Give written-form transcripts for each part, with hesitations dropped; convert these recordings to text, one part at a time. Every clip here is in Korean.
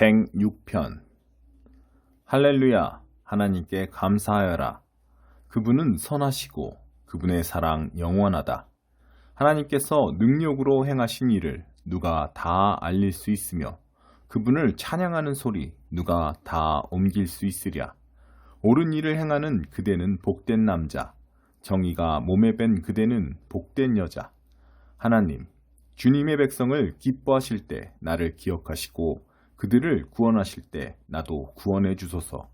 106편. 할렐루야. 하나님께 감사하여라. 그분은 선하시고 그분의 사랑 영원하다. 하나님께서 능력으로 행하신 일을 누가 다 알릴 수 있으며 그분을 찬양하는 소리 누가 다 옮길 수 있으랴. 옳은 일을 행하는 그대는 복된 남자, 정의가 몸에 밴 그대는 복된 여자. 하나님, 주님의 백성을 기뻐하실 때 나를 기억하시고 그들을 구원하실 때 나도 구원해 주소서.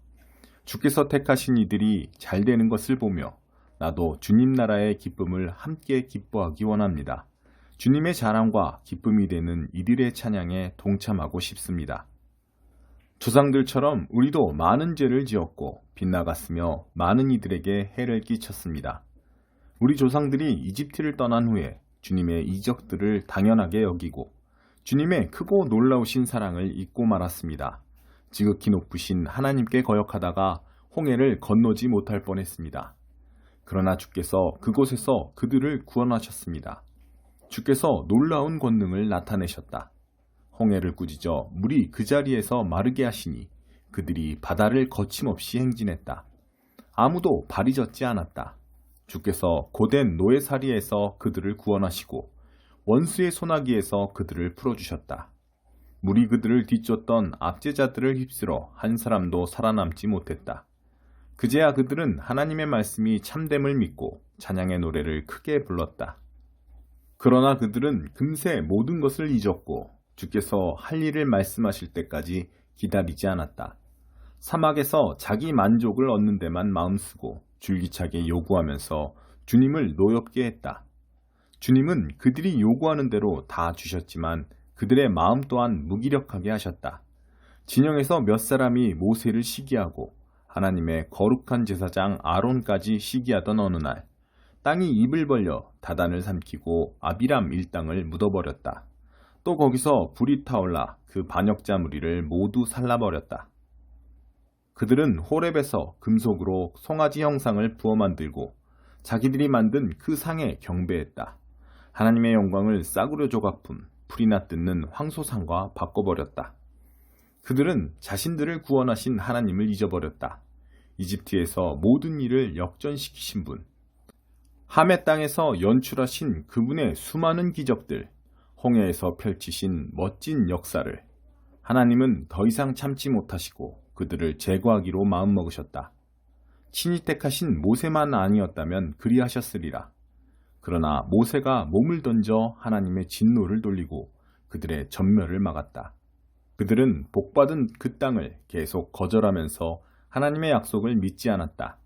주께서 택하신 이들이 잘 되는 것을 보며 나도 주님 나라의 기쁨을 함께 기뻐하기 원합니다. 주님의 자랑과 기쁨이 되는 이들의 찬양에 동참하고 싶습니다. 조상들처럼 우리도 많은 죄를 지었고 빗나갔으며 많은 이들에게 해를 끼쳤습니다. 우리 조상들이 이집트를 떠난 후에 주님의 이적들을 당연하게 여기고 주님의 크고 놀라우신 사랑을 잊고 말았습니다. 지극히 높으신 하나님께 거역하다가 홍해를 건너지 못할 뻔했습니다. 그러나 주께서 그곳에서 그들을 구원하셨습니다. 주께서 놀라운 권능을 나타내셨다. 홍해를 꾸짖어 물이 그 자리에서 마르게 하시니 그들이 바다를 거침없이 행진했다. 아무도 발이 젖지 않았다. 주께서 고된 노예살이에서 그들을 구원하시고 원수의 소나기에서 그들을 풀어주셨다. 물이 그들을 뒤쫓던 압제자들을 휩쓸어 한 사람도 살아남지 못했다. 그제야 그들은 하나님의 말씀이 참됨을 믿고 찬양의 노래를 크게 불렀다. 그러나 그들은 금세 모든 것을 잊었고 주께서 할 일을 말씀하실 때까지 기다리지 않았다. 사막에서 자기 만족을 얻는 데만 마음쓰고 줄기차게 요구하면서 주님을 노엽게 했다. 주님은 그들이 요구하는 대로 다 주셨지만 그들의 마음 또한 무기력하게 하셨다. 진영에서 몇 사람이 모세를 시기하고 하나님의 거룩한 제사장 아론까지 시기하던 어느 날 땅이 입을 벌려 다단을 삼키고 아비람 일당을 묻어버렸다. 또 거기서 불이 타올라 그 반역자 무리를 모두 살라버렸다. 그들은 호렙에서 금속으로 송아지 형상을 부어 만들고 자기들이 만든 그 상에 경배했다. 하나님의 영광을 싸구려 조각품, 풀이나 뜯는 황소상과 바꿔버렸다. 그들은 자신들을 구원하신 하나님을 잊어버렸다. 이집트에서 모든 일을 역전시키신 분, 함의 땅에서 연출하신 그분의 수많은 기적들, 홍해에서 펼치신 멋진 역사를 하나님은 더 이상 참지 못하시고 그들을 제거하기로 마음먹으셨다. 친히 택하신 모세만 아니었다면 그리하셨으리라. 그러나 모세가 몸을 던져 하나님의 진노를 돌리고 그들의 전멸을 막았다. 그들은 복받은 그 땅을 계속 거절하면서 하나님의 약속을 믿지 않았다.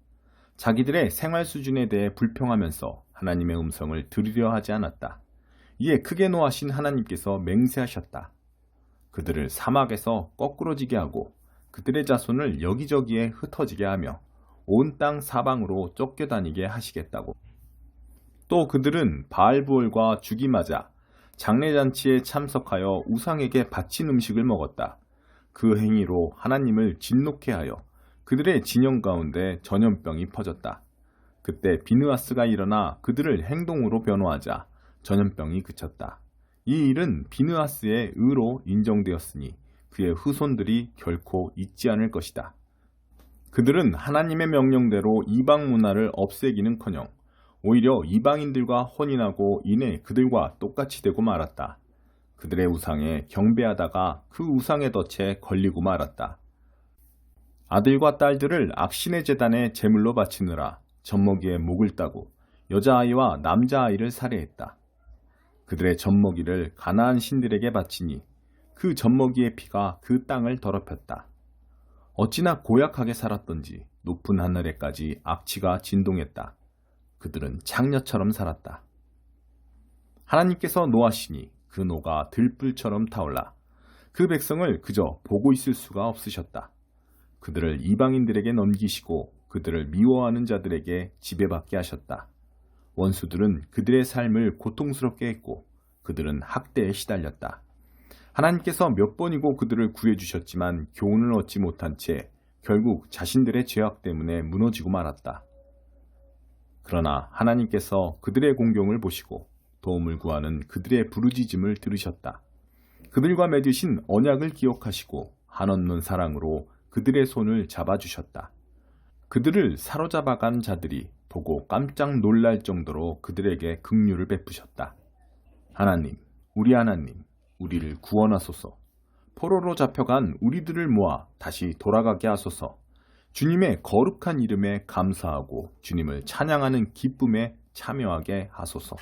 자기들의 생활 수준에 대해 불평하면서 하나님의 음성을 들으려 하지 않았다. 이에 크게 노하신 하나님께서 맹세하셨다. 그들을 사막에서 거꾸러지게 하고 그들의 자손을 여기저기에 흩어지게 하며 온 땅 사방으로 쫓겨다니게 하시겠다고. 또 그들은 바알부올과 죽이 맞아 장례잔치에 참석하여 우상에게 바친 음식을 먹었다. 그 행위로 하나님을 진노케 하여 그들의 진영 가운데 전염병이 퍼졌다. 그때 비느하스가 일어나 그들을 행동으로 변호하자 전염병이 그쳤다. 이 일은 비느하스의 의로 인정되었으니 그의 후손들이 결코 잊지 않을 것이다. 그들은 하나님의 명령대로 이방 문화를 없애기는커녕 오히려 이방인들과 혼인하고 이내 그들과 똑같이 되고 말았다. 그들의 우상에 경배하다가 그 우상의 덫에 걸리고 말았다. 아들과 딸들을 악신의 제단에 제물로 바치느라 젖먹이의 목을 따고 여자아이와 남자아이를 살해했다. 그들의 젖먹이를 가나안 신들에게 바치니 그 젖먹이의 피가 그 땅을 더럽혔다. 어찌나 고약하게 살았던지 높은 하늘에까지 악취가 진동했다. 그들은 창녀처럼 살았다. 하나님께서 노하시니 그 노가 들불처럼 타올라 그 백성을 그저 보고 있을 수가 없으셨다. 그들을 이방인들에게 넘기시고 그들을 미워하는 자들에게 지배받게 하셨다. 원수들은 그들의 삶을 고통스럽게 했고 그들은 학대에 시달렸다. 하나님께서 몇 번이고 그들을 구해주셨지만 교훈을 얻지 못한 채 결국 자신들의 죄악 때문에 무너지고 말았다. 그러나 하나님께서 그들의 공경을 보시고 도움을 구하는 그들의 부르짖음을 들으셨다. 그들과 맺으신 언약을 기억하시고 한없는 사랑으로 그들의 손을 잡아주셨다. 그들을 사로잡아간 자들이 보고 깜짝 놀랄 정도로 그들에게 긍휼을 베푸셨다. 하나님, 우리 하나님, 우리를 구원하소서. 포로로 잡혀간 우리들을 모아 다시 돌아가게 하소서. 주님의 거룩한 이름에 감사하고 주님을 찬양하는 기쁨에 참여하게 하소서.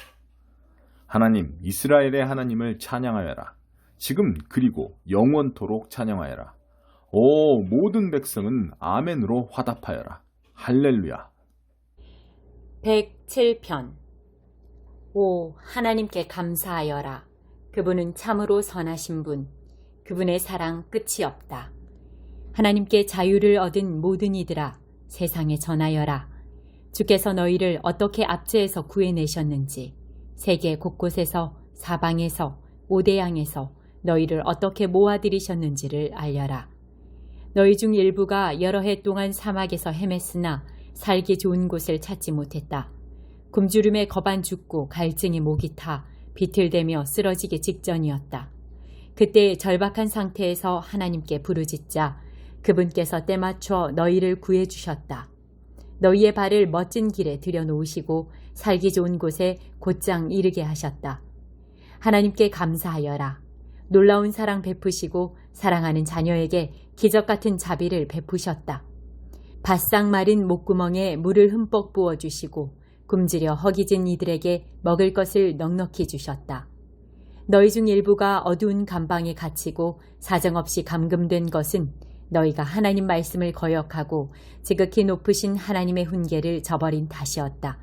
하나님, 이스라엘의 하나님을 찬양하여라. 지금 그리고 영원토록 찬양하여라. 오, 모든 백성은 아멘으로 화답하여라. 할렐루야. 107편. 오, 하나님께 감사하여라. 그분은 참으로 선하신 분. 그분의 사랑 끝이 없다. 하나님께 자유를 얻은 모든 이들아, 세상에 전하여라. 주께서 너희를 어떻게 압제해서 구해내셨는지, 세계 곳곳에서, 사방에서, 오대양에서 너희를 어떻게 모아들이셨는지를 알려라. 너희 중 일부가 여러 해 동안 사막에서 헤맸으나 살기 좋은 곳을 찾지 못했다. 굶주림에 겁안 죽고 갈증에 목이 타 비틀대며 쓰러지기 직전이었다. 그때 절박한 상태에서 하나님께 부르짖자 그분께서 때맞춰 너희를 구해주셨다. 너희의 발을 멋진 길에 들여놓으시고 살기 좋은 곳에 곧장 이르게 하셨다. 하나님께 감사하여라. 놀라운 사랑 베푸시고 사랑하는 자녀에게 기적같은 자비를 베푸셨다. 바싹 마른 목구멍에 물을 흠뻑 부어주시고 굶주려 허기진 이들에게 먹을 것을 넉넉히 주셨다. 너희 중 일부가 어두운 감방에 갇히고 사정없이 감금된 것은 너희가 하나님 말씀을 거역하고 지극히 높으신 하나님의 훈계를 저버린 탓이었다.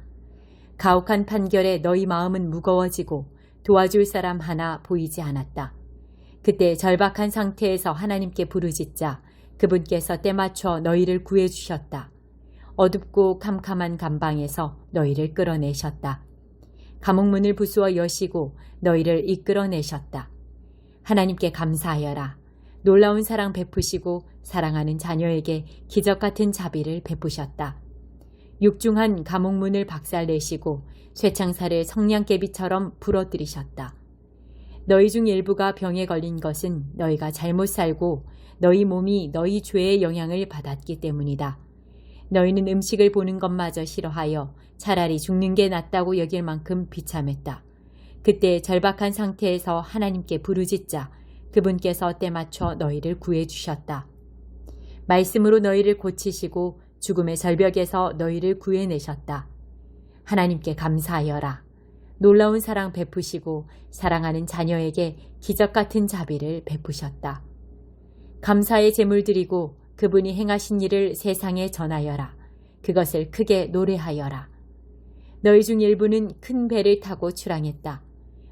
가혹한 판결에 너희 마음은 무거워지고 도와줄 사람 하나 보이지 않았다. 그때 절박한 상태에서 하나님께 부르짖자 그분께서 때맞춰 너희를 구해주셨다. 어둡고 캄캄한 감방에서 너희를 끌어내셨다. 감옥문을 부수어 여시고 너희를 이끌어내셨다. 하나님께 감사하여라. 놀라운 사랑 베푸시고 사랑하는 자녀에게 기적같은 자비를 베푸셨다. 육중한 감옥문을 박살내시고 쇠창살을 성냥개비처럼 부러뜨리셨다. 너희 중 일부가 병에 걸린 것은 너희가 잘못 살고 너희 몸이 너희 죄의 영향을 받았기 때문이다. 너희는 음식을 보는 것마저 싫어하여 차라리 죽는 게 낫다고 여길 만큼 비참했다. 그때 절박한 상태에서 하나님께 부르짖자 그분께서 때맞춰 너희를 구해주셨다. 말씀으로 너희를 고치시고 죽음의 절벽에서 너희를 구해내셨다. 하나님께 감사하여라. 놀라운 사랑 베푸시고 사랑하는 자녀에게 기적같은 자비를 베푸셨다. 감사의 제물 드리고 그분이 행하신 일을 세상에 전하여라. 그것을 크게 노래하여라. 너희 중 일부는 큰 배를 타고 출항했다.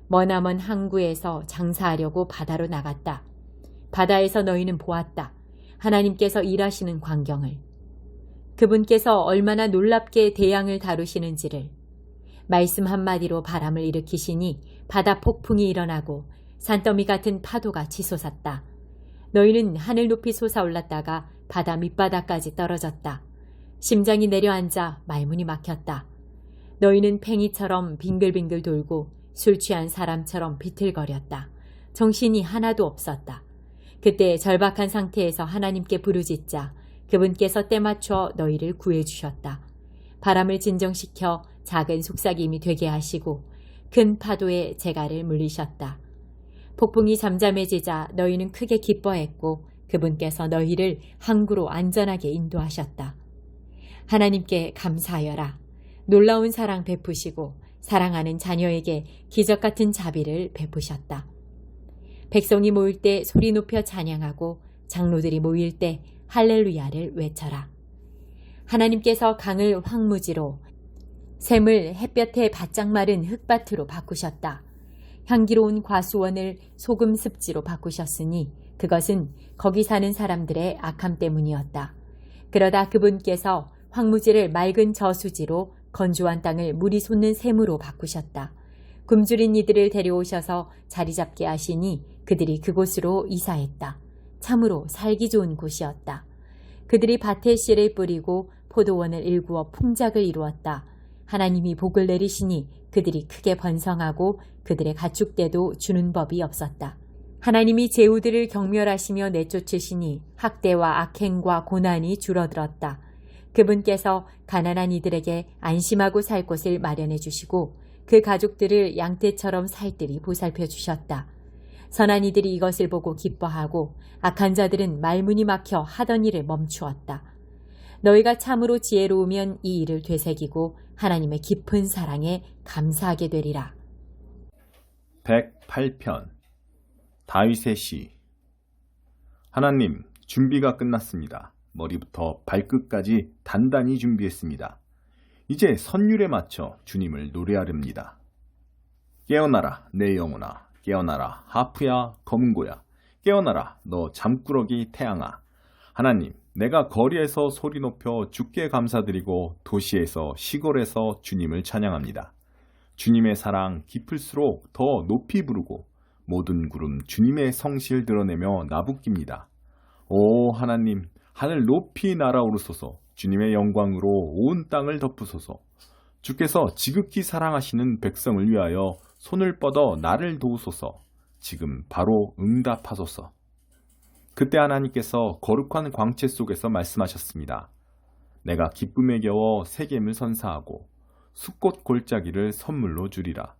머나먼 항구에서 장사하려고 바다로 나갔다. 바다에서 너희는 보았다. 하나님께서 일하시는 광경을. 그분께서 얼마나 놀랍게 대양을 다루시는지를. 말씀 한마디로 바람을 일으키시니 바다 폭풍이 일어나고 산더미 같은 파도가 치솟았다. 너희는 하늘 높이 솟아올랐다가 바다 밑바닥까지 떨어졌다. 심장이 내려앉아 말문이 막혔다. 너희는 팽이처럼 빙글빙글 돌고 술 취한 사람처럼 비틀거렸다. 정신이 하나도 없었다. 그때 절박한 상태에서 하나님께 부르짖자 그분께서 때맞춰 너희를 구해주셨다. 바람을 진정시켜 작은 속삭임이 되게 하시고 큰 파도에 재갈을 물리셨다. 폭풍이 잠잠해지자 너희는 크게 기뻐했고 그분께서 너희를 항구로 안전하게 인도하셨다. 하나님께 감사하여라. 놀라운 사랑 베푸시고 사랑하는 자녀에게 기적같은 자비를 베푸셨다. 백성이 모일 때 소리 높여 찬양하고 장로들이 모일 때 할렐루야를 외쳐라. 하나님께서 강을 황무지로 샘을 햇볕에 바짝 마른 흙밭으로 바꾸셨다. 향기로운 과수원을 소금 습지로 바꾸셨으니 그것은 거기 사는 사람들의 악함 때문이었다. 그러다 그분께서 황무지를 맑은 저수지로 건조한 땅을 물이 솟는 샘으로 바꾸셨다. 굶주린 이들을 데려오셔서 자리 잡게 하시니 그들이 그곳으로 이사했다. 참으로 살기 좋은 곳이었다. 그들이 밭에 씨를 뿌리고 포도원을 일구어 풍작을 이루었다. 하나님이 복을 내리시니 그들이 크게 번성하고 그들의 가축대도 주는 법이 없었다. 하나님이 제후들을 경멸하시며 내쫓으시니 학대와 악행과 고난이 줄어들었다. 그분께서 가난한 이들에게 안심하고 살 곳을 마련해 주시고 그 가족들을 양떼처럼 살뜰히 보살펴 주셨다. 선한 이들이 이것을 보고 기뻐하고 악한 자들은 말문이 막혀 하던 일을 멈추었다. 너희가 참으로 지혜로우면 이 일을 되새기고 하나님의 깊은 사랑에 감사하게 되리라. 108편 다윗의 시. 하나님, 준비가 끝났습니다. 머리부터 발끝까지 단단히 준비했습니다. 이제 선율에 맞춰 주님을 노래하렵니다. 깨어나라 내 영혼아, 깨어나라 하프야 검은고야, 깨어나라 너 잠꾸러기 태양아. 하나님, 내가 거리에서 소리 높여 주께 감사드리고 도시에서 시골에서 주님을 찬양합니다. 주님의 사랑 깊을수록 더 높이 부르고 모든 구름 주님의 성실 드러내며 나부낍니다. 오 하나님, 하늘 높이 날아오르소서. 주님의 영광으로 온 땅을 덮으소서. 주께서 지극히 사랑하시는 백성을 위하여 손을 뻗어 나를 도우소서. 지금 바로 응답하소서. 그때 하나님께서 거룩한 광채 속에서 말씀하셨습니다. 내가 기쁨에 겨워 세겜을 선사하고 숫꽃 골짜기를 선물로 주리라.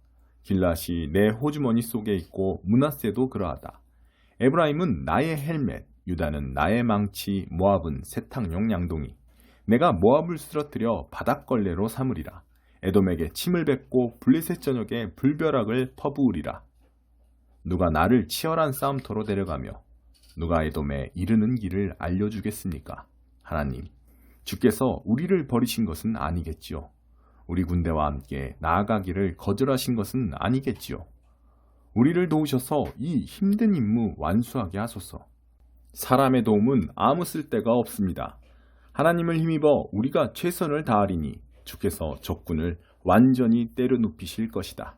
길앗이 내 호주머니 속에 있고 므낫세도 그러하다. 에브라임은 나의 헬멧, 유다는 나의 망치, 모압은 세탁용 양동이. 내가 모압을 쓰러뜨려 바닥걸레로 삼으리라. 에돔에게 침을 뱉고 블레셋 전역에 불벼락을 퍼부으리라. 누가 나를 치열한 싸움터로 데려가며 누가 에돔에 이르는 길을 알려주겠습니까? 하나님, 주께서 우리를 버리신 것은 아니겠지요. 우리 군대와 함께 나아가기를 거절하신 것은 아니겠지요. 우리를 도우셔서 이 힘든 임무 완수하게 하소서. 사람의 도움은 아무 쓸데가 없습니다. 하나님을 힘입어 우리가 최선을 다하리니 주께서 적군을 완전히 때려눕히실 것이다.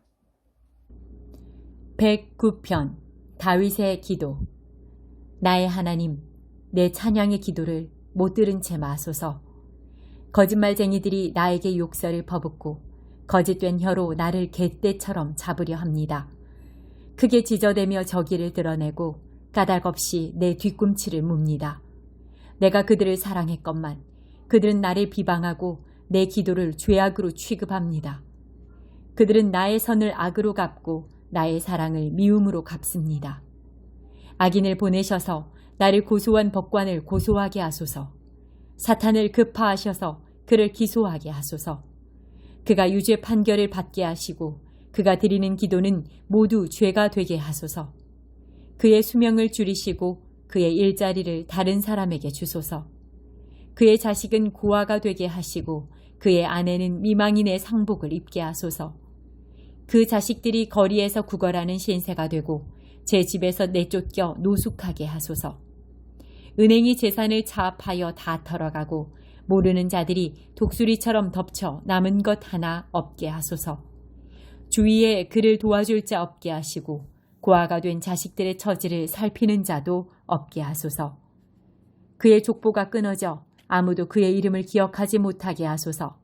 109편 다윗의 기도. 나의 하나님, 내 찬양의 기도를 못 들은 채 마소서. 거짓말쟁이들이 나에게 욕설을 퍼붓고 거짓된 혀로 나를 개떼처럼 잡으려 합니다. 크게 지저대며 저기를 드러내고 까닭없이 내 뒤꿈치를 뭅니다. 내가 그들을 사랑했건만 그들은 나를 비방하고 내 기도를 죄악으로 취급합니다. 그들은 나의 선을 악으로 갚고 나의 사랑을 미움으로 갚습니다. 악인을 보내셔서 나를 고소한 법관을 고소하게 하소서. 사탄을 급파하셔서 그를 기소하게 하소서. 그가 유죄 판결을 받게 하시고 그가 드리는 기도는 모두 죄가 되게 하소서. 그의 수명을 줄이시고 그의 일자리를 다른 사람에게 주소서. 그의 자식은 고아가 되게 하시고 그의 아내는 미망인의 상복을 입게 하소서. 그 자식들이 거리에서 구걸하는 신세가 되고 제 집에서 내쫓겨 노숙하게 하소서. 은행이 재산을 차압하여 다 털어가고 모르는 자들이 독수리처럼 덮쳐 남은 것 하나 없게 하소서. 주위에 그를 도와줄 자 없게 하시고 고아가 된 자식들의 처지를 살피는 자도 없게 하소서. 그의 족보가 끊어져 아무도 그의 이름을 기억하지 못하게 하소서.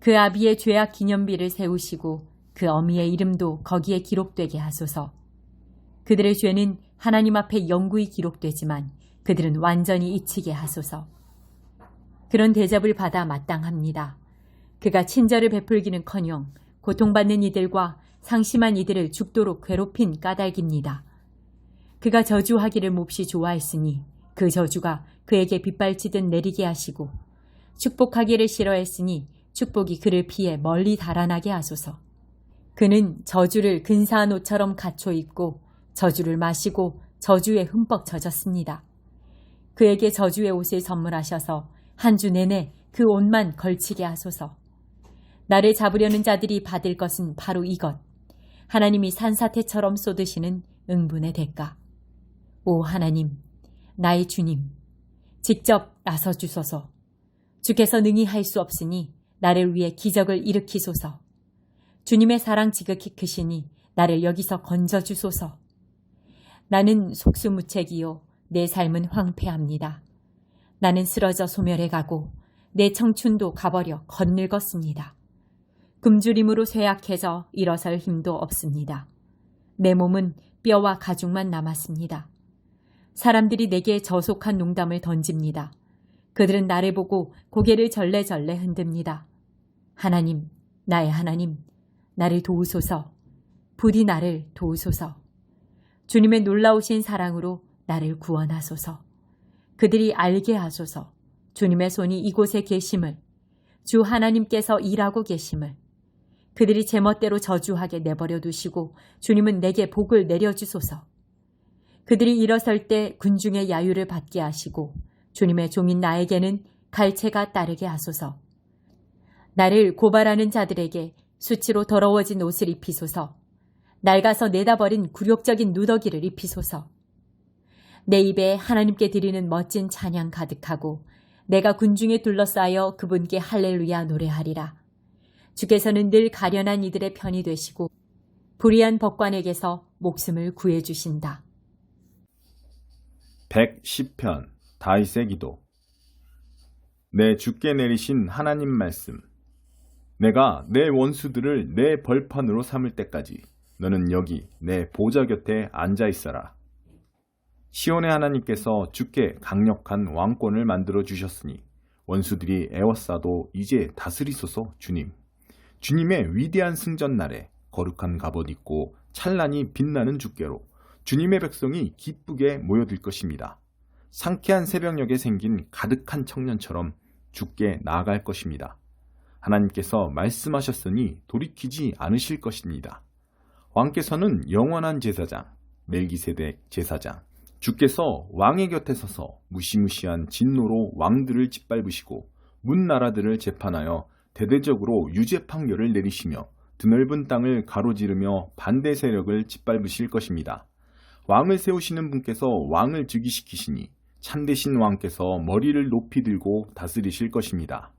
그 아비의 죄악 기념비를 세우시고 그 어미의 이름도 거기에 기록되게 하소서. 그들의 죄는 하나님 앞에 영구히 기록되지만 그들은 완전히 잊히게 하소서. 그런 대접을 받아 마땅합니다. 그가 친절을 베풀기는커녕 고통받는 이들과 상심한 이들을 죽도록 괴롭힌 까닭입니다. 그가 저주하기를 몹시 좋아했으니 그 저주가 그에게 빗발치듯 내리게 하시고 축복하기를 싫어했으니 축복이 그를 피해 멀리 달아나게 하소서. 그는 저주를 근사한 옷처럼 갖춰 입고 저주를 마시고 저주에 흠뻑 젖었습니다. 그에게 저주의 옷을 선물하셔서 한 주 내내 그 옷만 걸치게 하소서. 나를 잡으려는 자들이 받을 것은 바로 이것. 하나님이 산사태처럼 쏟으시는 응분의 대가. 오 하나님, 나의 주님, 직접 나서 주소서. 주께서 능히 할 수 없으니 나를 위해 기적을 일으키소서. 주님의 사랑 지극히 크시니 나를 여기서 건져 주소서. 나는 속수무책이요 내 삶은 황폐합니다. 나는 쓰러져 소멸해 가고 내 청춘도 가버려 겉늙었습니다. 굶주림으로 쇠약해져 일어설 힘도 없습니다. 내 몸은 뼈와 가죽만 남았습니다. 사람들이 내게 저속한 농담을 던집니다. 그들은 나를 보고 고개를 절레절레 흔듭니다. 하나님, 나의 하나님, 나를 도우소서. 부디 나를 도우소서. 주님의 놀라우신 사랑으로 나를 구원하소서. 그들이 알게 하소서. 주님의 손이 이곳에 계심을, 주 하나님께서 일하고 계심을. 그들이 제멋대로 저주하게 내버려 두시고 주님은 내게 복을 내려주소서. 그들이 일어설 때 군중의 야유를 받게 하시고 주님의 종인 나에게는 갈채가 따르게 하소서. 나를 고발하는 자들에게 수치로 더러워진 옷을 입히소서. 낡아서 내다버린 굴욕적인 누더기를 입히소서. 내 입에 하나님께 드리는 멋진 찬양 가득하고 내가 군중에 둘러싸여 그분께 할렐루야 노래하리라. 주께서는 늘 가련한 이들의 편이 되시고 불의한 법관에게서 목숨을 구해주신다. 110편 다윗의 기도. 내 주께 내리신 하나님 말씀. 내가 내 원수들을 내 벌판으로 삼을 때까지 너는 여기 내 보좌 곁에 앉아 있어라. 시온의 하나님께서 주께 강력한 왕권을 만들어 주셨으니 원수들이 애워싸도 이제 다스리소서. 주님. 주님의 위대한 승전 날에 거룩한 갑옷 입고 찬란히 빛나는 주께로 주님의 백성이 기쁘게 모여들 것입니다. 상쾌한 새벽녘에 생긴 가득한 청년처럼 주께 나아갈 것입니다. 하나님께서 말씀하셨으니 돌이키지 않으실 것입니다. 왕께서는 영원한 제사장, 멜기세덱 제사장, 주께서 왕의 곁에 서서 무시무시한 진노로 왕들을 짓밟으시고 문 나라들을 재판하여 대대적으로 유죄 판결을 내리시며 드넓은 땅을 가로지르며 반대 세력을 짓밟으실 것입니다. 왕을 세우시는 분께서 왕을 즉위시키시니 참되신 왕께서 머리를 높이 들고 다스리실 것입니다.